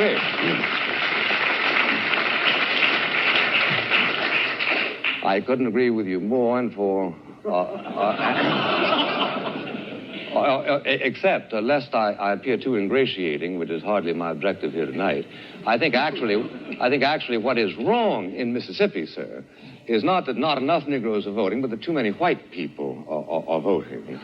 agree. I couldn't agree with you more, and for... except, lest I appear too ingratiating, which is hardly my objective here tonight, I think actually what is wrong in Mississippi, sir, is not that not enough Negroes are voting, but that too many white people are voting.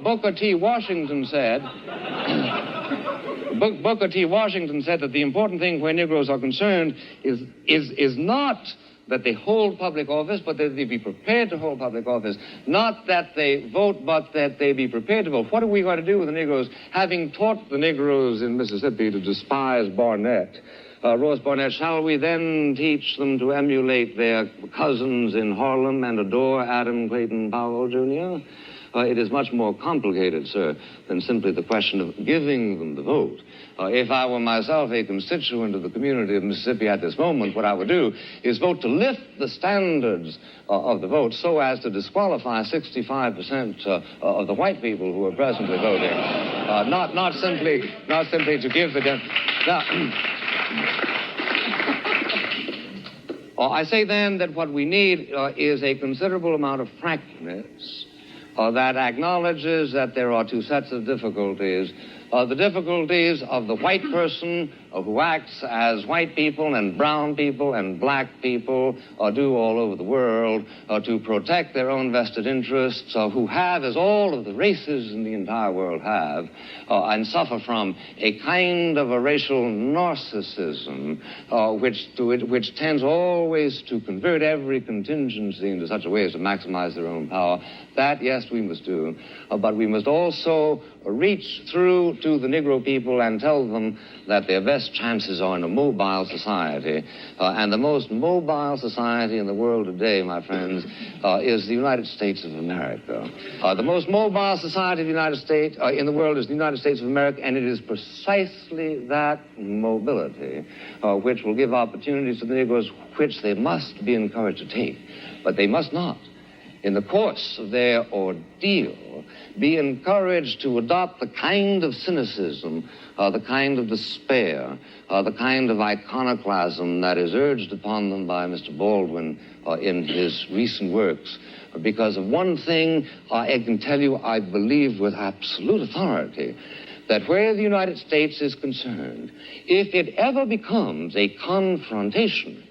Booker T. Washington said... Booker T. Washington said that the important thing where Negroes are concerned is not that they hold public office, but that they be prepared to hold public office. Not that they vote, but that they be prepared to vote. What are we going to do with the Negroes? Having taught the Negroes in Mississippi to despise Barnett, Ross Barnett, shall we then teach them to emulate their cousins in Harlem and adore Adam Clayton Powell, Jr.? It is much more complicated, sir, than simply the question of giving them the vote. If I were myself a constituent of the community of Mississippi at this moment, what I would do is vote to lift the standards of the vote so as to disqualify 65% of the white people who are presently voting. Not simply to give the... Now, I say then that what we need is a considerable amount of frankness that acknowledges that there are two sets of difficulties. The difficulties of the white person who acts as white people and brown people and black people do all over the world to protect their own vested interests, who have, as all of the races in the entire world have, and suffer from a kind of a racial narcissism which tends always to convert every contingency into such a way as to maximize their own power. That, yes, we must do. But we must also reach through to the Negro people and tell them that their best chances are in a mobile society. And the most mobile society in the world today, my friends, is the United States of America. The most mobile society of the United States in the world is the United States of America, and it is precisely that mobility which will give opportunities to the Negroes which they must be encouraged to take. But they must not, in the course of their ordeal, be encouraged to adopt the kind of cynicism, the kind of despair, the kind of iconoclasm that is urged upon them by Mr. Baldwin in his recent works. Because of one thing, I can tell you, I believe with absolute authority, that where the United States is concerned, if it ever becomes a confrontation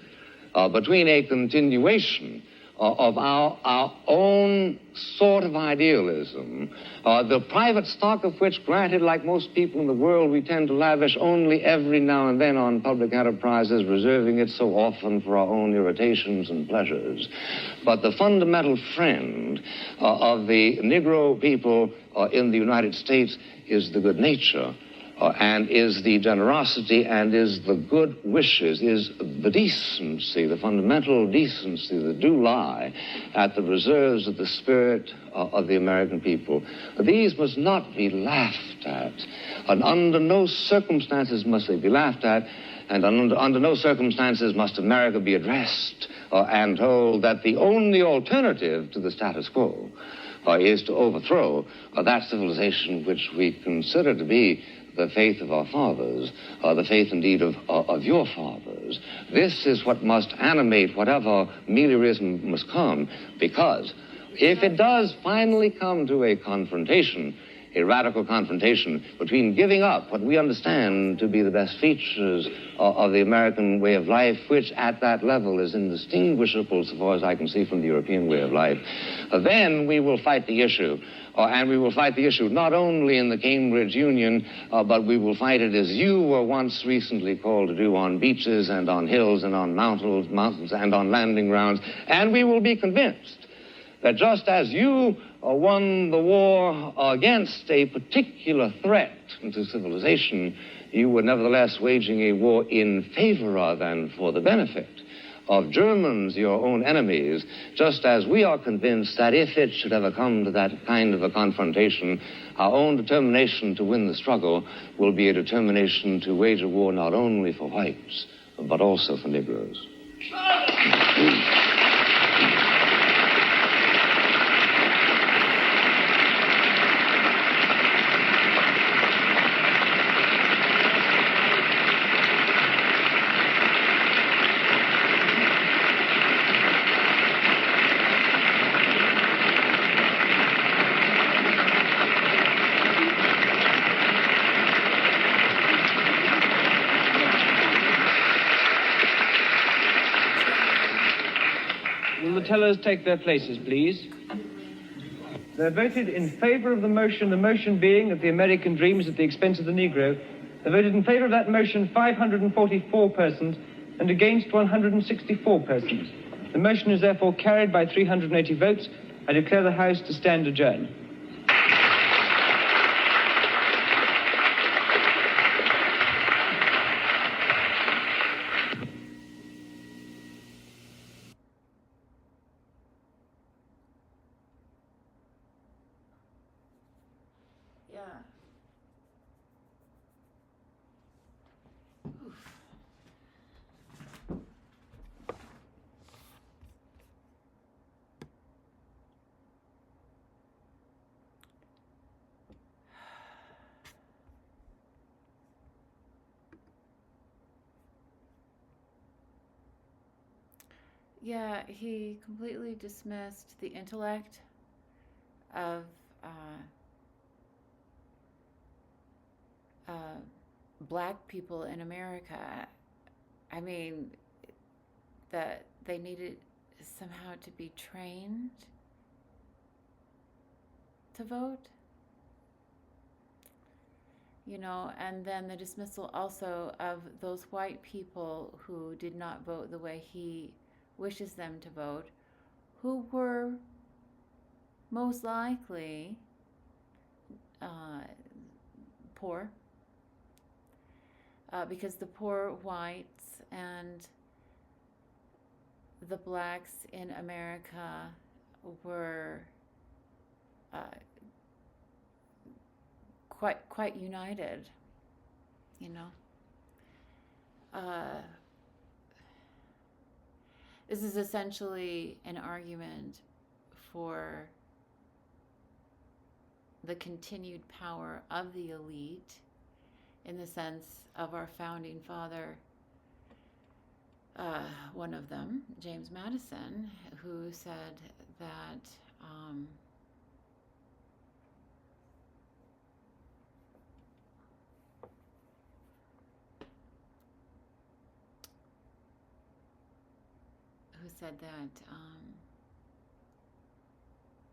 between a continuation of our own sort of idealism, the private stock of which, granted, like most people in the world, we tend to lavish only every now and then on public enterprises, reserving it so often for our own irritations and pleasures. But the fundamental friend of the Negro people in the United States is the good nature, and is the generosity, and is the good wishes, is the decency, the fundamental decency that do lie at the reserves of the spirit of the American people. These must not be laughed at, and under no circumstances must they be laughed at, and under no circumstances must America be addressed and told that the only alternative to the status quo is to overthrow that civilization which we consider to be the faith of our fathers, the faith indeed of your fathers. This is what must animate whatever meliorism must come, because if it does finally come to a confrontation, a radical confrontation between giving up what we understand to be the best features of the American way of life, which at that level is indistinguishable, so far as I can see, from the European way of life, then we will fight the issue. And we will fight the issue not only in the Cambridge Union, but we will fight it, as you were once recently called to do, on beaches and on hills and on mountains and on landing grounds. And we will be convinced that just as you won the war against a particular threat to civilization, you were nevertheless waging a war in favor of and for the benefit of Germans, your own enemies, just as we are convinced that if it should ever come to that kind of a confrontation, our own determination to win the struggle will be a determination to wage a war not only for whites, but also for Negroes. tellers take their places, please? They voted in favor of the motion being that the American dream is at the expense of the Negro. They voted in favor of that motion 544 persons and against 164 persons. The motion is therefore carried by 380 votes. I declare the House to stand adjourned. Yeah, he completely dismissed the intellect of black people in America. I mean, that they needed somehow to be trained to vote. You know, and then the dismissal also of those white people who did not vote the way he wishes them to vote, who were most likely poor, because the poor whites and the blacks in America were quite united, you know. This is essentially an argument for the continued power of the elite in the sense of our founding father, one of them, James Madison, who said that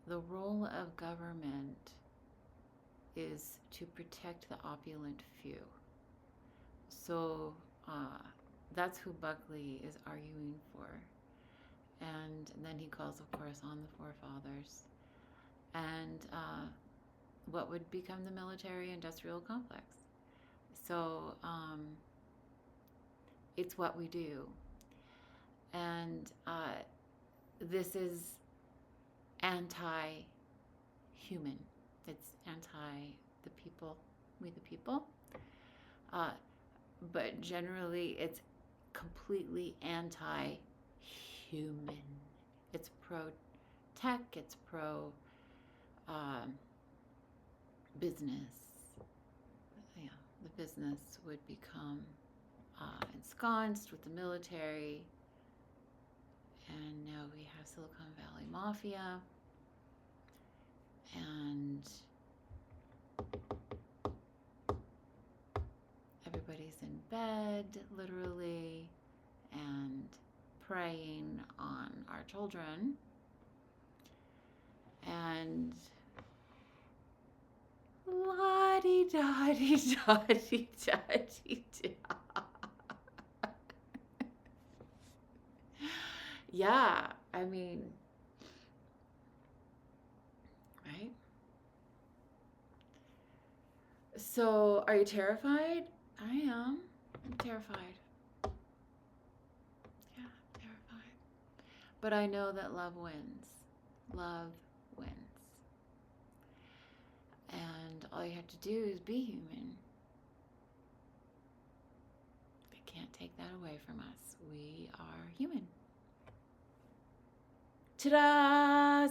the role of government is to protect the opulent few. So that's who Buckley is arguing for. And then he calls, of course, on the forefathers and what would become the military-industrial complex. So it's what we do. And this is anti-human. It's anti the people, we the people. But generally, it's completely anti-human. It's pro-tech, it's pro-business. Yeah, the business would become ensconced with the military. And now we have Silicon Valley Mafia. And everybody's in bed, literally, and preying on our children. And la-di-da-di-da-di-da-di-da. Yeah, I mean, right? So, are you terrified? I am. I'm terrified. Yeah, I'm terrified. But I know that love wins. Love wins. And all you have to do is be human. They can't take that away from us. We are human. Ta-da!